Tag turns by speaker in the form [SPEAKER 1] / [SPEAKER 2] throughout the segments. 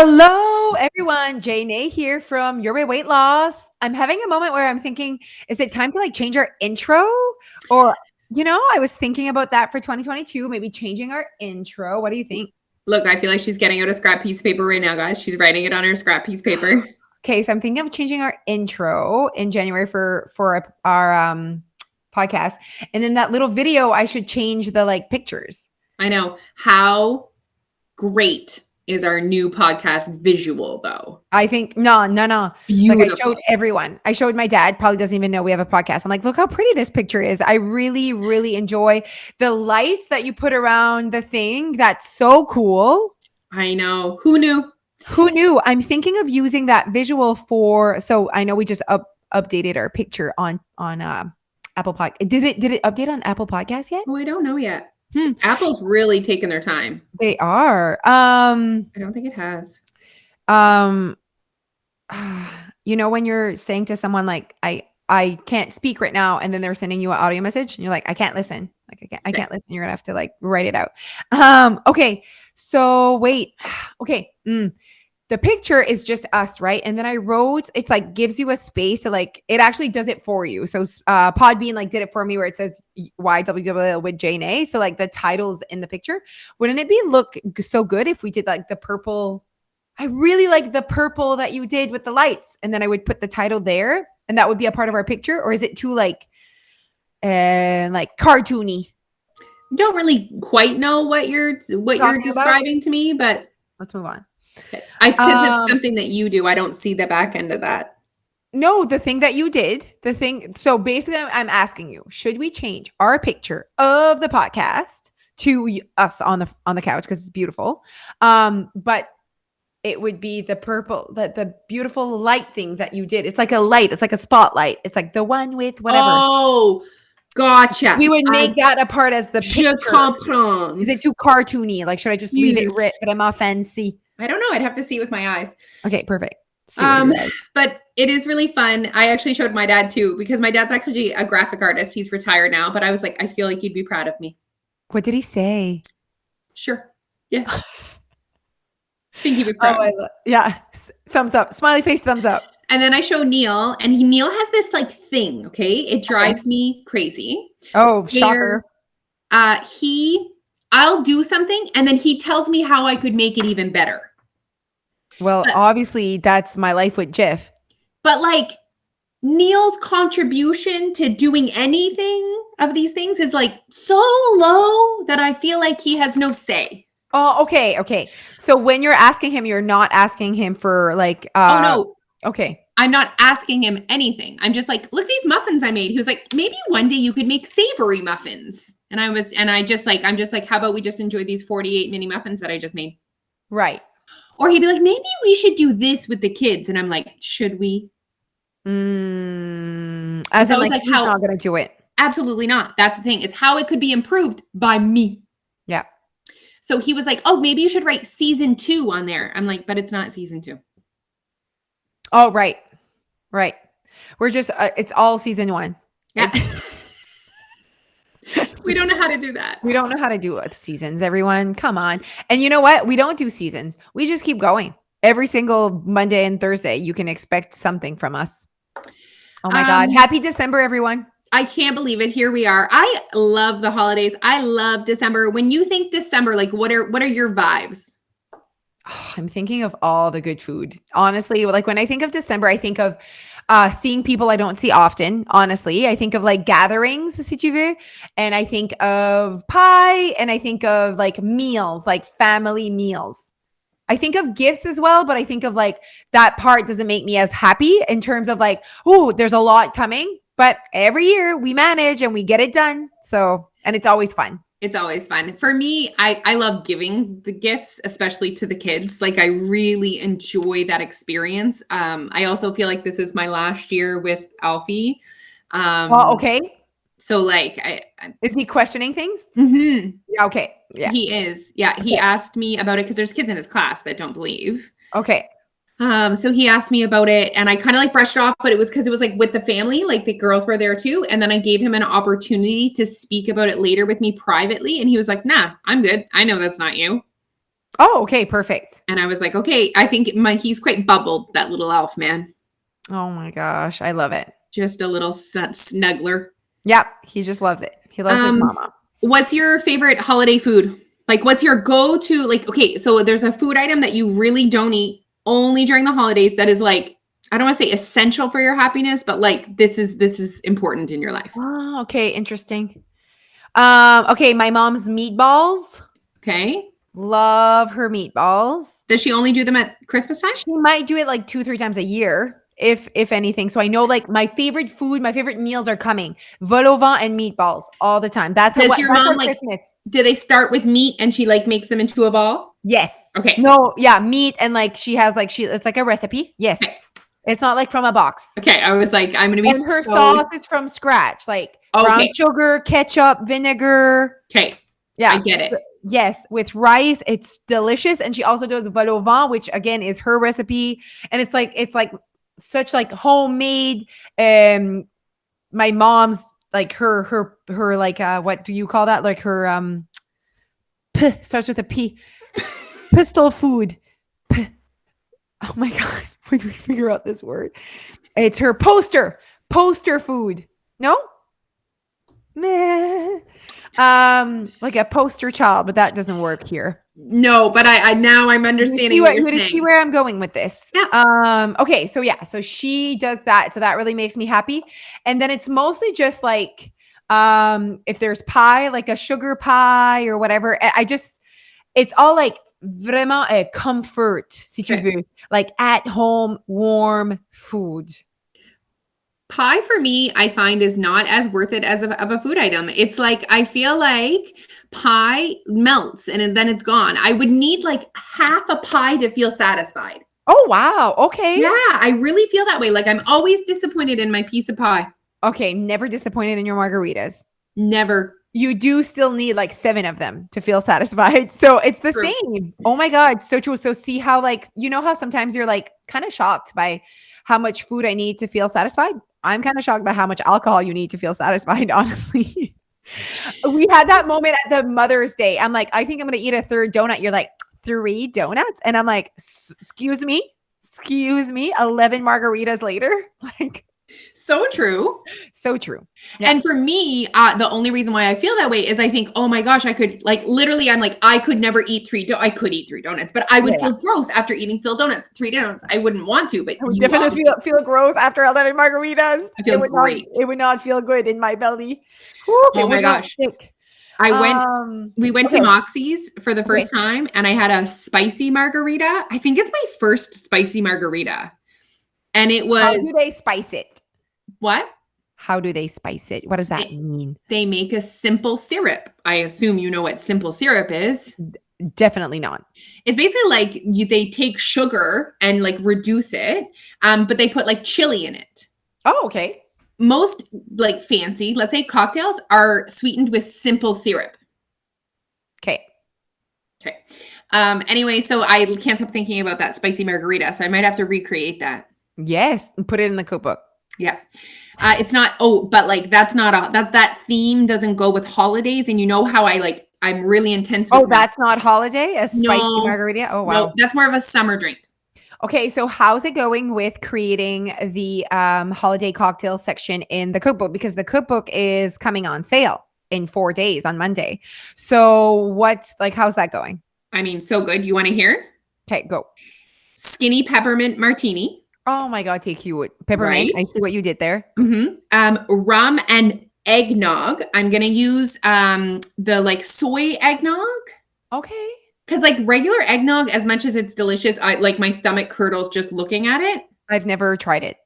[SPEAKER 1] Hello, everyone. Jay here from Your Way Weight Loss. I'm having a moment where I'm thinking, is it time to change our intro? Or, I was thinking about that for 2022, maybe changing our intro. What do you think?
[SPEAKER 2] Look, I feel like she's getting out a scrap piece of paper right now, guys. She's writing it on her scrap piece of paper.
[SPEAKER 1] Okay, so I'm thinking of changing our intro in January for our podcast. And then that little video, I should change the pictures.
[SPEAKER 2] I know. How great is our new podcast visual, though?
[SPEAKER 1] I think no.
[SPEAKER 2] Beautiful.
[SPEAKER 1] I showed everyone. I showed my dad, probably doesn't even know we have a podcast. I'm like, look how pretty this picture is. I really, really enjoy the lights that you put around the thing. That's so cool.
[SPEAKER 2] I know. Who knew?
[SPEAKER 1] Who knew? I'm thinking of using that visual so I know we just updated our picture on Apple Podcast. Did it update on Apple Podcast yet?
[SPEAKER 2] Oh, I don't know yet. Apple's really taking their time.
[SPEAKER 1] They are.
[SPEAKER 2] I don't think it has.
[SPEAKER 1] When you're saying to someone like I can't speak right now, and then they're sending you an audio message and you're like, I can't listen. I can't listen. You're gonna have to write it out. Okay. So wait. Okay. The picture is just us, right? And then I wrote, it's gives you a space to it actually does it for you. So Podbean did it for me where it says YWW with Jane A. So the title's in the picture. Wouldn't it look so good if we did the purple? I really like the purple that you did with the lights. And then I would put the title there and that would be a part of our picture. Or is it too cartoony?
[SPEAKER 2] Don't really quite know what you're describing to me, but
[SPEAKER 1] let's move on.
[SPEAKER 2] Okay. It's because it's something that you do. I don't see the back end of that.
[SPEAKER 1] No, the thing that you did, so basically I'm asking you, should we change our picture of the podcast to us on the couch because it's beautiful? But it would be the purple, the beautiful light thing that you did. It's like a light. It's like a spotlight. It's like the one with whatever.
[SPEAKER 2] Oh, gotcha.
[SPEAKER 1] We would make that a part as the picture.
[SPEAKER 2] Je comprends.
[SPEAKER 1] Is it too cartoony? Should I just leave it writ, but I'm not fancy?
[SPEAKER 2] I don't know. I'd have to see with my eyes.
[SPEAKER 1] Okay, perfect.
[SPEAKER 2] But it is really fun. I actually showed my dad too, because my dad's actually a graphic artist. He's retired now, but I was like, I feel like you'd be proud of me.
[SPEAKER 1] What did he say?
[SPEAKER 2] Sure. Yeah. I think he was proud.
[SPEAKER 1] Yeah. Thumbs up. Smiley face, thumbs up.
[SPEAKER 2] And then I show Neil, and Neil has this thing, okay? It drives me crazy.
[SPEAKER 1] Oh, shocker.
[SPEAKER 2] I'll do something, and then he tells me how I could make it even better.
[SPEAKER 1] Well, obviously, that's my life with Jeff.
[SPEAKER 2] But Neil's contribution to doing anything of these things is so low that I feel like he has no say.
[SPEAKER 1] Oh, okay. So when you're asking him, you're not asking him for
[SPEAKER 2] oh no.
[SPEAKER 1] Okay.
[SPEAKER 2] I'm not asking him anything. I'm just look, these muffins I made. He was like, maybe one day you could make savory muffins. And I'm just how about we just enjoy these 48 mini muffins that I just made?
[SPEAKER 1] Right.
[SPEAKER 2] Or he'd be like, maybe we should do this with the kids. And I'm like, should we?
[SPEAKER 1] As in he's not going to do it.
[SPEAKER 2] Absolutely not. That's the thing. It's how it could be improved by me.
[SPEAKER 1] Yeah.
[SPEAKER 2] So he was like, oh, maybe you should write season 2 on there. I'm like, but it's not season 2.
[SPEAKER 1] Oh, right. We're just, it's all season 1.
[SPEAKER 2] Yeah. We don't know how to do that.
[SPEAKER 1] We don't know how to do seasons, everyone. Come on. And you know what? We don't do seasons. We just keep going. Every single Monday and Thursday, you can expect something from us. Oh my God. Happy December, everyone.
[SPEAKER 2] I can't believe it. Here we are. I love the holidays. I love December. When you think December, what are your vibes?
[SPEAKER 1] Oh, I'm thinking of all the good food. Honestly, when I think of December, I think of seeing people I don't see often. Honestly, I think of gatherings, si tu veux, and I think of pie, and I think of meals, family meals. I think of gifts as well, but I think of that part doesn't make me as happy in terms of oh, there's a lot coming, but every year we manage and we get it done. So, and it's always fun.
[SPEAKER 2] It's always fun. For me, I love giving the gifts, especially to the kids. I really enjoy that experience. I also feel like this is my last year with Alfie.
[SPEAKER 1] Okay.
[SPEAKER 2] So
[SPEAKER 1] is he questioning things?
[SPEAKER 2] Mm-hmm.
[SPEAKER 1] Yeah. Okay. Yeah.
[SPEAKER 2] He is. Yeah. Okay. He asked me about it because there's kids in his class that don't believe.
[SPEAKER 1] Okay.
[SPEAKER 2] So he asked me about it and I kind of brushed it off, but it was because it was with the family, the girls were there too. And then I gave him an opportunity to speak about it later with me privately. And he was like, nah, I'm good. I know that's not you.
[SPEAKER 1] Oh, okay, perfect.
[SPEAKER 2] And I was like, okay, I think he's quite bubbled, that little elf man.
[SPEAKER 1] Oh my gosh, I love it.
[SPEAKER 2] Just a little snuggler.
[SPEAKER 1] Yep, he just loves it. He loves his
[SPEAKER 2] Um,
[SPEAKER 1] mama.
[SPEAKER 2] what's your favorite holiday food? Like, what's your go-to? Like, okay, so there's a food item that you really don't eat only during the holidays that is like, I don't want to say essential for your happiness, but like this is important in your life.
[SPEAKER 1] Oh, okay, interesting. Okay, my mom's meatballs.
[SPEAKER 2] Okay.
[SPEAKER 1] Love her meatballs.
[SPEAKER 2] Does she only do them at Christmas time?
[SPEAKER 1] She might do it like 2-3 times a year, if anything. So I know like my favorite food, my favorite meals are coming. Vol au vent and meatballs all the time. That's
[SPEAKER 2] Does your
[SPEAKER 1] that's
[SPEAKER 2] mom
[SPEAKER 1] our
[SPEAKER 2] like,
[SPEAKER 1] Christmas.
[SPEAKER 2] do they start with meat and she like makes them into a ball?
[SPEAKER 1] Yes.
[SPEAKER 2] Okay.
[SPEAKER 1] No, yeah, meat and like she has like it's like a recipe. Yes.
[SPEAKER 2] Okay.
[SPEAKER 1] It's not like from a box.
[SPEAKER 2] Okay. I was like, I'm gonna be
[SPEAKER 1] And her sauce is from scratch, like brown
[SPEAKER 2] okay.
[SPEAKER 1] sugar, ketchup, vinegar.
[SPEAKER 2] Okay.
[SPEAKER 1] Yeah.
[SPEAKER 2] I get it.
[SPEAKER 1] Yes, with rice, it's delicious. And she also does vol au vent, which again is her recipe. And it's like such like homemade. My mom's like her like what do you call that? Like her starts with a P. Pistol food. Oh my god, when do we figure out this word? It's her poster food. No? Meh. Like a poster child, but that doesn't work here.
[SPEAKER 2] No, but I now I'm understanding what you're saying.
[SPEAKER 1] See where I'm going with this.
[SPEAKER 2] Yeah.
[SPEAKER 1] Okay, so yeah, so she does that, so that really makes me happy. And then it's mostly just like if there's pie, like a sugar pie or whatever. It's all like vraiment a comfort, si tu veux, like at home warm food.
[SPEAKER 2] Pie for me, I find is not as worth it as of a food item. It's like I feel like pie melts and then it's gone. I would need like half a pie to feel satisfied.
[SPEAKER 1] Oh wow, okay.
[SPEAKER 2] Yeah, I really feel that way. Like I'm always disappointed in my piece of pie.
[SPEAKER 1] Okay, never disappointed in your margaritas.
[SPEAKER 2] Never.
[SPEAKER 1] You do still need like 7 of them to feel satisfied. So it's the same. Oh my God. So true. So see how like, you know how sometimes you're like kind of shocked by how much food I need to feel satisfied? I'm kind of shocked by how much alcohol you need to feel satisfied, honestly. We had that moment at the Mother's Day. I'm like, I think I'm going to eat a 3rd donut. You're like, 3 donuts? And I'm like, excuse me, 11 margaritas later. Like,
[SPEAKER 2] so true.
[SPEAKER 1] So true.
[SPEAKER 2] Yeah. And for me, the only reason why I feel that way is I think, oh my gosh, I could like literally, I'm like, I could never eat I could eat 3 donuts, but I would feel gross after eating 3 donuts. I wouldn't want to, but
[SPEAKER 1] I would definitely feel gross after 11 margaritas.
[SPEAKER 2] I feel great.
[SPEAKER 1] It would not feel good in my belly.
[SPEAKER 2] Oh my gosh. We went to Moxie's for the first time and I had a spicy margarita. I think it's my first spicy margarita. And it was.
[SPEAKER 1] How do they spice it?
[SPEAKER 2] What?
[SPEAKER 1] How do they spice it? What does that mean?
[SPEAKER 2] They make a simple syrup. I assume you know what simple syrup is.
[SPEAKER 1] Definitely not.
[SPEAKER 2] It's basically like they take sugar and like reduce it, but they put like chili in it.
[SPEAKER 1] Oh, okay.
[SPEAKER 2] Most like fancy, let's say cocktails are sweetened with simple syrup.
[SPEAKER 1] Okay.
[SPEAKER 2] Anyway, so I can't stop thinking about that spicy margarita, so I might have to recreate that.
[SPEAKER 1] Yes, and put it in the cookbook.
[SPEAKER 2] Yeah. It's not, but like that's not that theme doesn't go with holidays. And you know how I'm really intense with
[SPEAKER 1] that's not holiday? A spicy margarita? Oh, wow.
[SPEAKER 2] No, that's more of a summer drink.
[SPEAKER 1] Okay, so how's it going with creating the holiday cocktail section in the cookbook? Because the cookbook is coming on sale in 4 days on Monday. So how's that going?
[SPEAKER 2] I mean, so good. You want to hear?
[SPEAKER 1] Okay, go.
[SPEAKER 2] Skinny peppermint martini.
[SPEAKER 1] Oh my God, take cute. Peppermint. Right? I see what you did there.
[SPEAKER 2] Mm-hmm. Rum and eggnog. I'm going to use the like soy eggnog.
[SPEAKER 1] Okay.
[SPEAKER 2] Because like regular eggnog, as much as it's delicious, my stomach curdles just looking at it.
[SPEAKER 1] I've never tried it.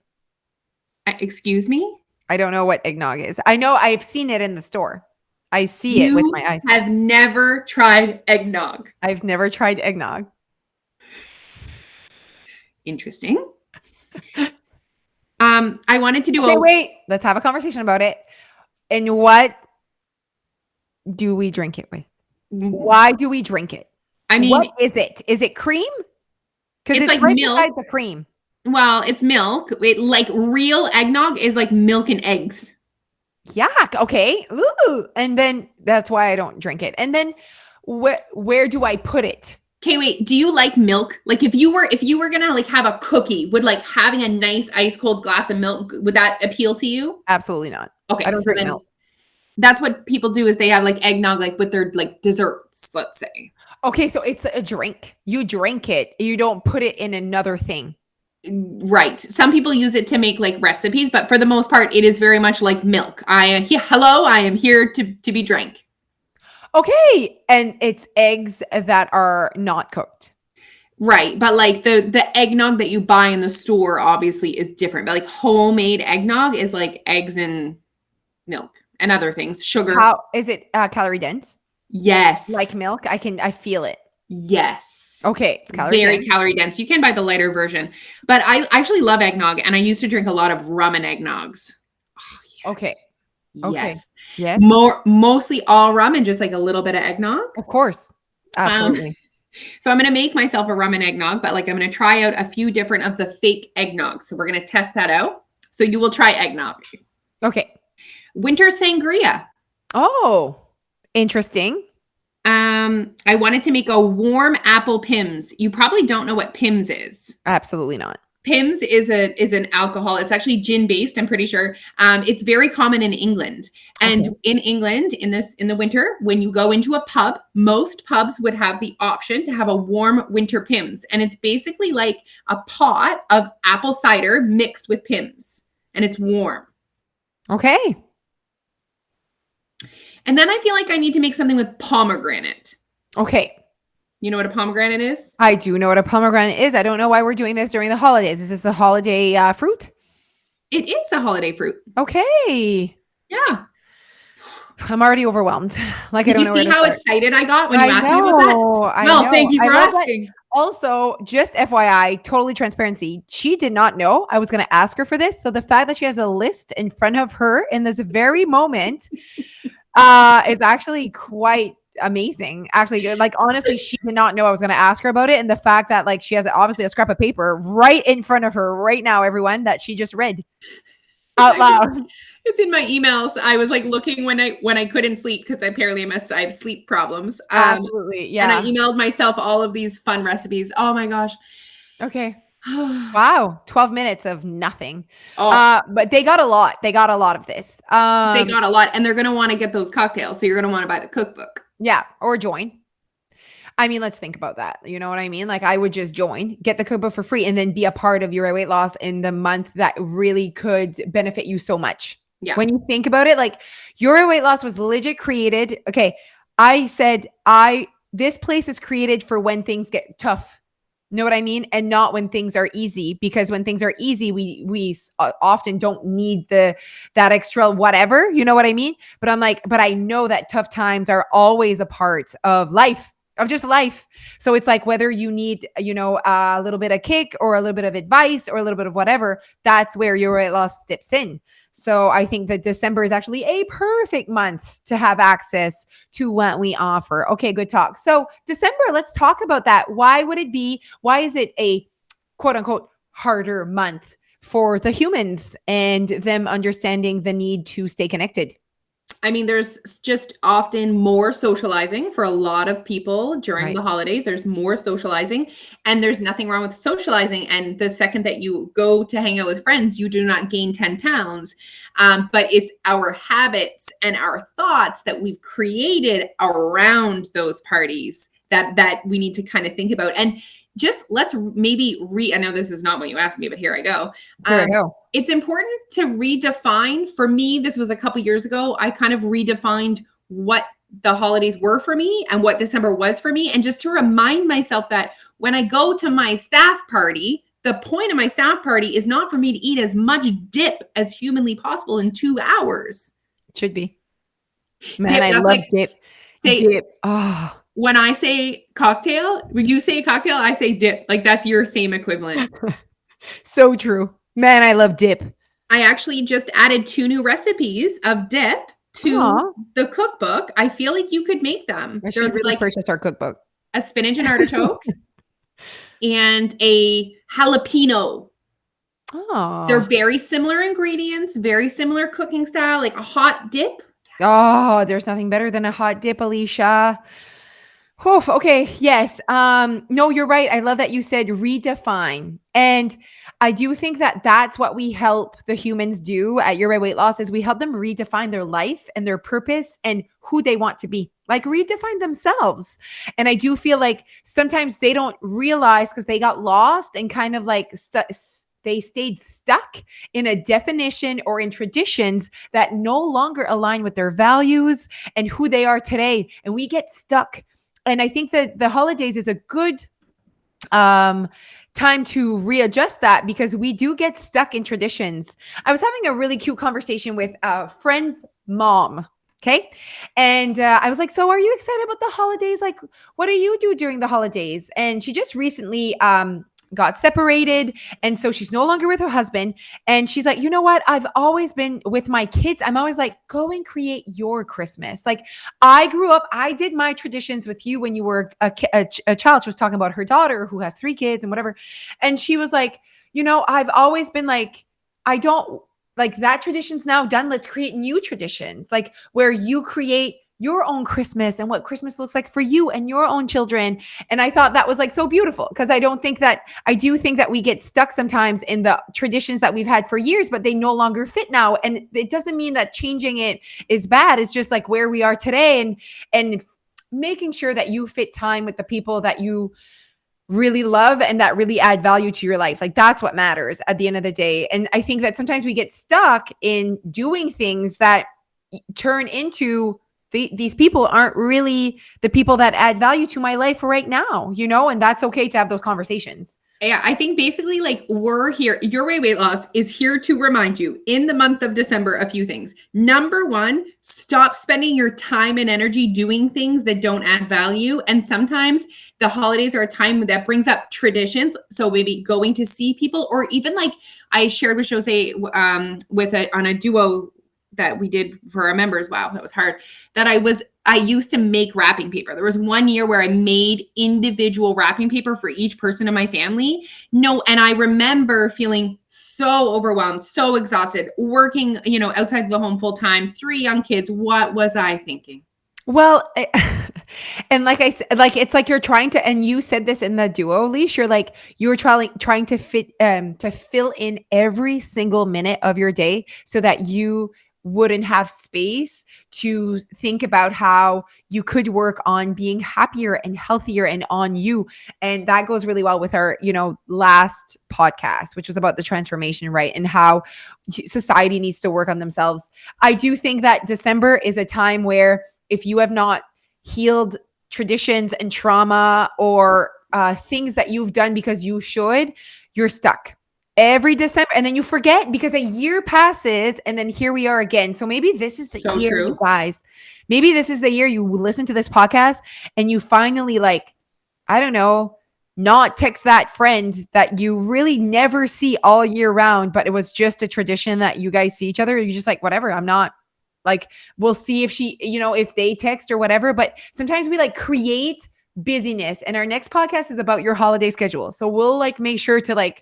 [SPEAKER 2] Excuse me?
[SPEAKER 1] I don't know what eggnog is. I know I've seen it in the store. I see it with my eyes.
[SPEAKER 2] I've never tried eggnog.
[SPEAKER 1] I've never tried eggnog.
[SPEAKER 2] Interesting. I wanted to do
[SPEAKER 1] wait, let's have a conversation about it. And what do we drink it with? Why do we drink it?
[SPEAKER 2] I mean,
[SPEAKER 1] what is it? Is it cream? Because it's like right
[SPEAKER 2] milk.
[SPEAKER 1] Beside the cream.
[SPEAKER 2] Well, it's milk. Like real eggnog is like milk and eggs.
[SPEAKER 1] Yuck. Okay. Ooh. And then that's why I don't drink it. And then where do I put it?
[SPEAKER 2] Okay, wait. Do you like milk? Like if you were gonna like have a cookie, would like having a nice ice cold glass of milk, would that appeal to you?
[SPEAKER 1] Absolutely not. I
[SPEAKER 2] Okay,
[SPEAKER 1] don't
[SPEAKER 2] so
[SPEAKER 1] drink
[SPEAKER 2] then
[SPEAKER 1] milk.
[SPEAKER 2] that's what people do is they have like eggnog like with their like desserts, let's say.
[SPEAKER 1] Okay, so it's a drink. You drink it. You don't put it in another thing.
[SPEAKER 2] Right. Some people use it to make like recipes, but for the most part, it is very much like milk. Hello, I am here to be drank.
[SPEAKER 1] Okay, and it's eggs that are not cooked.
[SPEAKER 2] Right. But like the eggnog that you buy in the store obviously is different. But like homemade eggnog is like eggs and milk and other things, sugar.
[SPEAKER 1] How is it calorie dense? Like
[SPEAKER 2] Yes.
[SPEAKER 1] milk? I feel it.
[SPEAKER 2] Yes.
[SPEAKER 1] Okay, it's calorie
[SPEAKER 2] Very
[SPEAKER 1] dense.
[SPEAKER 2] calorie dense. You can buy the lighter version. But I actually love eggnog and I used to drink a lot of rum and eggnogs. Oh,
[SPEAKER 1] Okay.
[SPEAKER 2] yes.
[SPEAKER 1] Okay.
[SPEAKER 2] Yes.
[SPEAKER 1] Yes.
[SPEAKER 2] Mostly all rum and just like a little bit of eggnog.
[SPEAKER 1] Of course.
[SPEAKER 2] Um,
[SPEAKER 1] Absolutely.
[SPEAKER 2] so I'm going to make myself a rum and eggnog, but like I'm going to try out a few different of the fake eggnogs. So we're going to test that out. So you will try eggnog.
[SPEAKER 1] Okay.
[SPEAKER 2] Winter sangria.
[SPEAKER 1] Oh, interesting.
[SPEAKER 2] I wanted to make a warm apple Pims. You probably don't know what Pims is.
[SPEAKER 1] Absolutely not.
[SPEAKER 2] Pims is an alcohol. It's actually gin based. I'm pretty sure. It's very common in England, and
[SPEAKER 1] Okay.
[SPEAKER 2] in England in the winter, when you go into a pub, most pubs would have the option to have a warm winter Pims, and it's basically like a pot of apple cider mixed with Pims, and it's warm.
[SPEAKER 1] Okay.
[SPEAKER 2] And then I feel like I need to make something with pomegranate.
[SPEAKER 1] Okay.
[SPEAKER 2] You know what a pomegranate is?
[SPEAKER 1] I do know what a pomegranate is. I don't know why we're doing this during the holidays. Is this a holiday fruit?
[SPEAKER 2] It is a holiday fruit.
[SPEAKER 1] Okay.
[SPEAKER 2] Yeah.
[SPEAKER 1] I'm already overwhelmed. Like I
[SPEAKER 2] Did
[SPEAKER 1] don't
[SPEAKER 2] you
[SPEAKER 1] know where
[SPEAKER 2] see
[SPEAKER 1] to
[SPEAKER 2] how
[SPEAKER 1] start.
[SPEAKER 2] excited I got when you
[SPEAKER 1] I
[SPEAKER 2] asked me about that?
[SPEAKER 1] know. I
[SPEAKER 2] Well,
[SPEAKER 1] know.
[SPEAKER 2] thank you
[SPEAKER 1] I
[SPEAKER 2] for
[SPEAKER 1] love that.
[SPEAKER 2] asking.
[SPEAKER 1] Also, just FYI, totally transparency. She did not know I was going to ask her for this. So the fact that she has a list in front of her in this very moment is actually quite amazing. Actually, like honestly, she did not know I was going to ask her about it, and the fact that like she has obviously a scrap of paper right in front of her right now, everyone, that she just read out loud.
[SPEAKER 2] It's in my emails. I was like looking when I couldn't sleep because apparently I have sleep problems.
[SPEAKER 1] Absolutely,
[SPEAKER 2] And I
[SPEAKER 1] yeah.
[SPEAKER 2] emailed myself all of these fun recipes. Oh my gosh.
[SPEAKER 1] Okay. Wow, 12 minutes of nothing.
[SPEAKER 2] Oh,
[SPEAKER 1] But they got a lot. They got a lot of this.
[SPEAKER 2] they got a lot, and they're gonna want to get those cocktails, so you're gonna want to buy the cookbook.
[SPEAKER 1] Yeah, or join. I mean, let's think about that. You know what I mean? Like I would just join, get the cookbook for free, and then be a part of your weight loss in the month that really could benefit you so much.
[SPEAKER 2] Yeah.
[SPEAKER 1] When you think about it, like your weight loss was legit created. Okay. I said, this place is created for when things get tough. Know what I mean? And not when things are easy, because when things are easy, we often don't need that extra whatever, you know what I mean? But I'm like, but I know that tough times are always a part of life, of just life. So it's like whether you need, a little bit of kick or a little bit of advice or a little bit of whatever, that's where your weight loss steps in. So I think that December is actually a perfect month to have access to what we offer. Okay, good talk. So December, let's talk about that. Why is it a quote unquote harder month for the humans and them understanding the need to stay connected?
[SPEAKER 2] I mean, there's just often more socializing for a lot of people during
[SPEAKER 1] Right.
[SPEAKER 2] the holidays. There's more socializing, and there's nothing wrong with socializing. And the second that you go to hang out with friends, you do not gain 10 pounds. But it's our habits and our thoughts that we've created around those parties that we need to kind of think about. And just let's maybe I know this is not what you asked me, but here I go.
[SPEAKER 1] Here I go.
[SPEAKER 2] It's important to redefine. For me, this was a couple years ago. I kind of redefined what the holidays were for me and what December was for me. And just to remind myself that when I go to my staff party, the point of my staff party is not for me to eat as much dip as humanly possible in 2 hours.
[SPEAKER 1] It should be. Man,
[SPEAKER 2] Dip,
[SPEAKER 1] I
[SPEAKER 2] that's
[SPEAKER 1] love
[SPEAKER 2] like,
[SPEAKER 1] dip.
[SPEAKER 2] say,
[SPEAKER 1] Dip. Oh.
[SPEAKER 2] when I say cocktail, when you say cocktail, I say dip. Like that's your same equivalent.
[SPEAKER 1] So true. Man, I love dip.
[SPEAKER 2] I actually just added 2 new recipes of dip to the cookbook. I feel like you could make them.
[SPEAKER 1] I should
[SPEAKER 2] There's
[SPEAKER 1] really
[SPEAKER 2] like
[SPEAKER 1] purchase our cookbook.
[SPEAKER 2] a spinach and artichoke and a jalapeno. They're
[SPEAKER 1] Oh.
[SPEAKER 2] very similar ingredients, very similar cooking style, like a hot dip.
[SPEAKER 1] Oh, there's nothing better than a hot dip, Alicia. Oh, okay. Yes. No, you're right. I love that you said redefine. And I do think that that's what we help the humans do at Your Way Weight Loss is we help them redefine their life and their purpose and who they want to be. Like redefine themselves. And I do feel like sometimes they don't realize because they got lost and kind of like they stayed stuck in a definition or in traditions that no longer align with their values and who they are today. And we get stuck, and I think that the holidays is a good time to readjust that because we do get stuck in traditions. I was having a really cute conversation with a friend's mom. Okay. And I was like, so are you excited about the holidays? Like, what do you do during the holidays? And she just recently got separated. And so she's no longer with her husband. And she's like, you know what? I've always been with my kids. I'm always like, go and create your Christmas. Like, I grew up, I did my traditions with you when you were a child. She was talking about her daughter who has 3 kids and whatever. And she was like, you know, I've always been like, I don't like that tradition's now done. Let's create new traditions, like where you create your own Christmas and what Christmas looks like for you and your own children. And I thought that was like so beautiful because I do think that we get stuck sometimes in the traditions that we've had for years, but they no longer fit now. And it doesn't mean that changing it is bad. It's just like where we are today and making sure that you fit time with the people that you really love and that really add value to your life. Like that's what matters at the end of the day. And I think that sometimes we get stuck in doing things that turn into these people aren't really the people that add value to my life right now, you know, and that's okay to have those conversations.
[SPEAKER 2] Yeah, I think basically like we're here. Your Way Weight Loss is here to remind you in the month of December a few things. Number one, stop spending your time and energy doing things that don't add value. And sometimes the holidays are a time that brings up traditions. So maybe going to see people, or even like I shared with Jose on a duo that we did for our members. Wow, that was hard. That I used to make wrapping paper. There was one year where I made individual wrapping paper for each person in my family. No, and I remember feeling so overwhelmed, so exhausted, working, outside the home full time, 3 young kids. What was I thinking?
[SPEAKER 1] Well, and like I said, like it's like you're trying to, and you said this in the duo, Leash. You're like you were trying to fill in every single minute of your day so that you wouldn't have space to think about how you could work on being happier and healthier and on you. And that goes really well with our, last podcast, which was about the transformation, right? And how society needs to work on themselves. I do think that December is a time where if you have not healed traditions and trauma or things that you've done because you should, you're stuck every December, and then you forget because a year passes and then here we are again. So maybe this is the year, you guys. Maybe this is the year you listen to this podcast and you finally not text that friend that you really never see all year round, but it was just a tradition that you guys see each other. You're just like, whatever, I'm not like, we'll see if she, if they text or whatever. But sometimes we create busyness, and our next podcast is about your holiday schedule. So we'll make sure to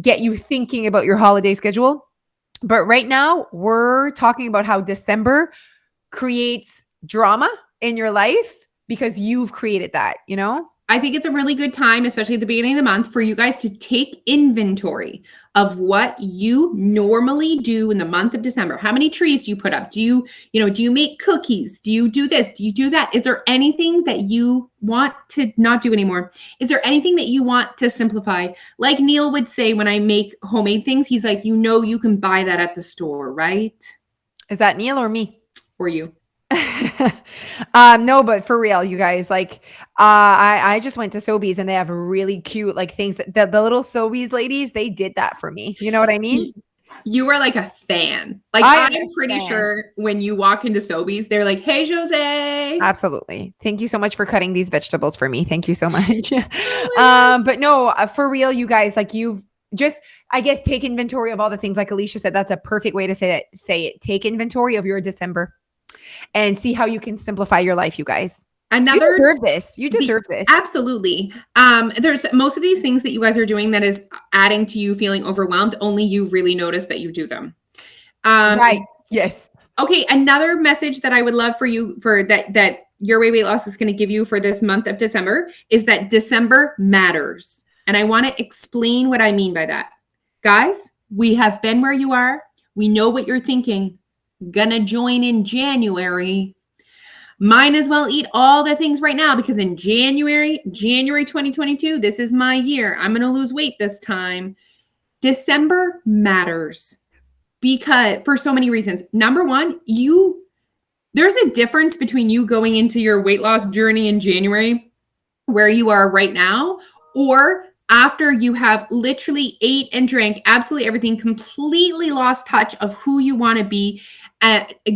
[SPEAKER 1] get you thinking about your holiday schedule. But right now we're talking about how December creates drama in your life because you've created that,
[SPEAKER 2] I think it's a really good time, especially at the beginning of the month, for you guys to take inventory of what you normally do in the month of December. How many trees do you put up? Do you make cookies? Do you do this? Do you do that? Is there anything that you want to not do anymore? Is there anything that you want to simplify? Like Neil would say, when I make homemade things, he's like, you can buy that at the store, right?
[SPEAKER 1] Is that Neil or me?
[SPEAKER 2] Or you?
[SPEAKER 1] No, but for real, you guys, I just went to Sobeys and they have really cute things that the little Sobeys ladies, they did that for me. You know what I mean?
[SPEAKER 2] You are like a fan. I'm pretty sure when you walk into Sobeys, they're like, "Hey, Jose."
[SPEAKER 1] Absolutely. Thank you so much for cutting these vegetables for me. Thank you so much. But no, for real, you guys, you've just, I guess, take inventory of all the things. Like Alicia said, that's a perfect way to say it. Take inventory of your December and see how you can simplify your life, you guys. You deserve this. You deserve this.
[SPEAKER 2] Absolutely. There's most of these things that you guys are doing that is adding to you feeling overwhelmed. Only you really notice that you do them.
[SPEAKER 1] Right. Yes.
[SPEAKER 2] Okay. Another message that I would love for you that Your Way Weight Loss is going to give you for this month of December is that December matters. And I want to explain what I mean by that. Guys, we have been where you are. We know what you're thinking. Gonna join in January. Might as well eat all the things right now because in January 2022, this is my year. I'm going to lose weight this time. December matters because for so many reasons. Number one, there's a difference between you going into your weight loss journey in January where you are right now or after you have literally ate and drank absolutely everything, completely lost touch of who you want to be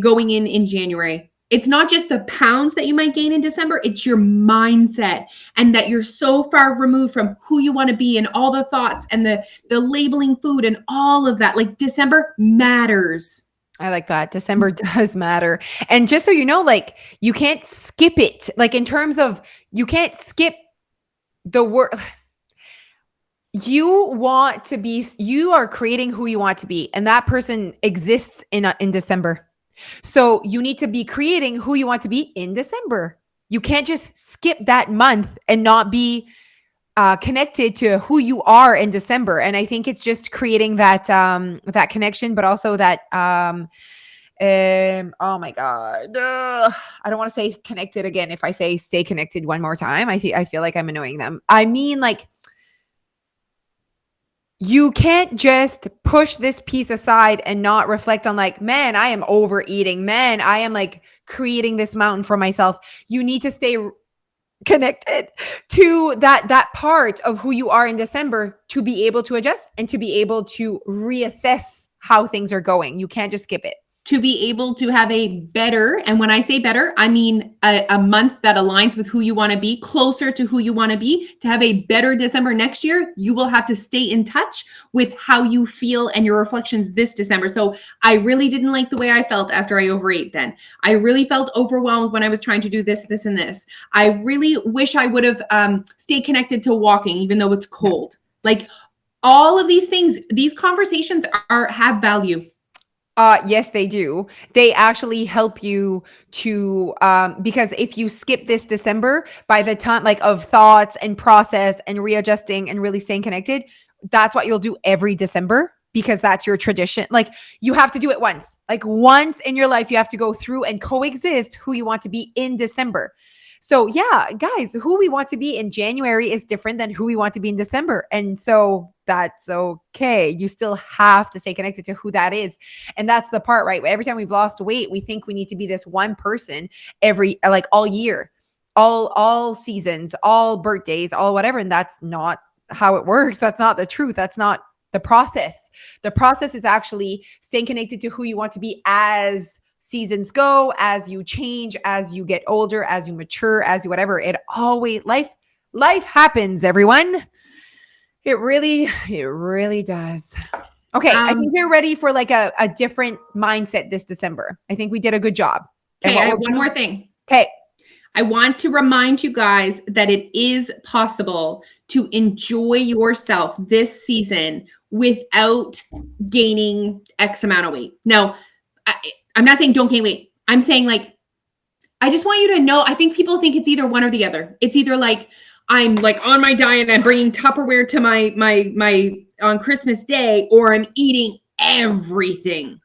[SPEAKER 2] going in January. It's not just the pounds that you might gain in December, it's your mindset and that you're so far removed from who you want to be and all the thoughts and the labeling food and all of that. Like December matters.
[SPEAKER 1] I like that. December does matter. And just so you know, like you can't skip it. Like in terms of you can't skip the word. You are creating who you want to be. And that person exists in December. So you need to be creating who you want to be in December. You can't just skip that month and not be connected to who you are in December. And I think it's just creating that that connection, but also that oh my God, I don't want to say connected again. If I say stay connected one more time, I feel like I'm annoying them. I mean, like, you can't just push this piece aside and not reflect on like, man, I am overeating. Man, I am like creating this mountain for myself. You need to stay connected to that part of who you are in December to be able to adjust and to be able to reassess how things are going. You can't just skip it.
[SPEAKER 2] To be able to have a better, and when I say better, I mean a month that aligns with who you want to be, closer to who you want to be, to have a better December next year, you will have to stay in touch with how you feel and your reflections this December. So I really didn't like the way I felt after I overate then. I really felt overwhelmed when I was trying to do this, this, and this. I really wish I would have stayed connected to walking, even though it's cold. Like all of these things, these conversations have value.
[SPEAKER 1] Yes, they do. They actually help you to, because if you skip this December, by the time like of thoughts and process and readjusting and really staying connected, that's what you'll do every December because that's your tradition. Like you have to do it once, like once in your life, you have to go through and coexist who you want to be in December. So yeah, guys, who we want to be in January is different than who we want to be in December. And so that's okay. You still have to stay connected to who that is. And that's the part, right? Every time we've lost weight, we think we need to be this one person like all year, all seasons, all birthdays, all whatever. And that's not how it works. That's not the truth. That's not the process. The process is actually staying connected to who you want to be as seasons go, as you change, as you get older, as you mature, as you whatever. It always life happens, everyone. It really does. Okay, I think they're ready for like a different mindset this December. I think we did a good job.
[SPEAKER 2] Okay, I have one more thing.
[SPEAKER 1] Okay.
[SPEAKER 2] I want to remind you guys that it is possible to enjoy yourself this season without gaining X amount of weight. Now, I'm not saying don't gain weight. I'm saying like, I just want you to know, I think people think it's either one or the other. It's either like, I'm like on my diet, I'm bringing Tupperware to my on Christmas Day, or I'm eating everything.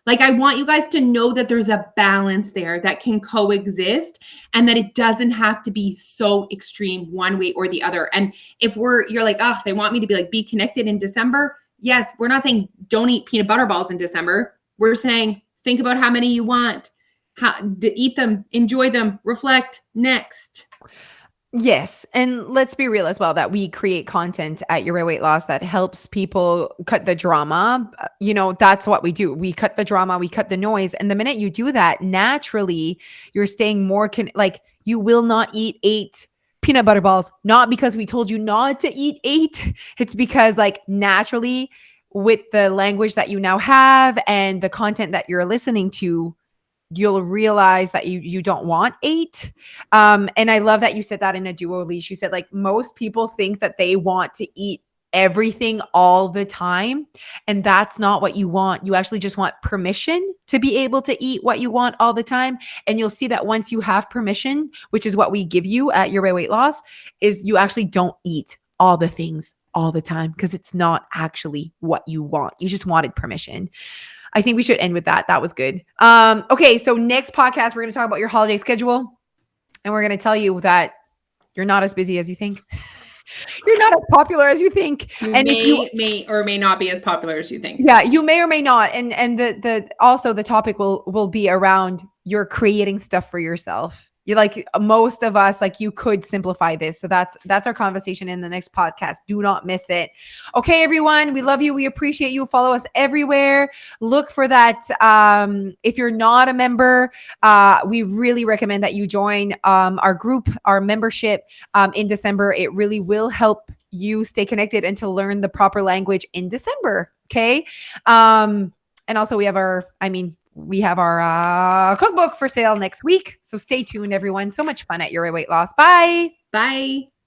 [SPEAKER 2] Like, I want you guys to know that there's a balance there that can coexist and that it doesn't have to be so extreme one way or the other. And if you're like, oh, they want me to be connected in December. Yes, we're not saying don't eat peanut butter balls in December. We're saying, think about how many you want, eat them, enjoy them, reflect, next.
[SPEAKER 1] Yes. And let's be real as well that we create content at Your Weight Loss that helps people cut the drama. That's what we do. We cut the drama, we cut the noise. And the minute you do that, naturally, you're staying more, you will not eat 8 peanut butter balls, not because we told you not to eat 8. It's because naturally with the language that you now have and the content that you're listening to, you'll realize that you don't want 8. And I love that you said that in a duo leash. You said most people think that they want to eat everything all the time. And that's not what you want. You actually just want permission to be able to eat what you want all the time. And you'll see that once you have permission, which is what we give you at Your Way Weight Loss, is you actually don't eat all the things all the time because it's not actually what you want. You just wanted permission. I think we should end with that. That was good. Okay, so next podcast, we're going to talk about your holiday schedule. And we're going to tell you that you're not as busy as you think. You're not as popular as you think.
[SPEAKER 2] You
[SPEAKER 1] and
[SPEAKER 2] may or may not be as popular as you think.
[SPEAKER 1] Yeah, you may or may not. And the also the topic will be around you're creating stuff for yourself. You like most of us, like you could simplify this. So that's our conversation in the next podcast. Do not miss it. Okay, everyone. We love you. We appreciate you. Follow us everywhere. Look for that. If you're not a member, we really recommend that you join our group, our membership in December. It really will help you stay connected and to learn the proper language in December. Okay. And also we have our cookbook for sale next week. So stay tuned, everyone. So much fun at Your Weight Loss. Bye.
[SPEAKER 2] Bye.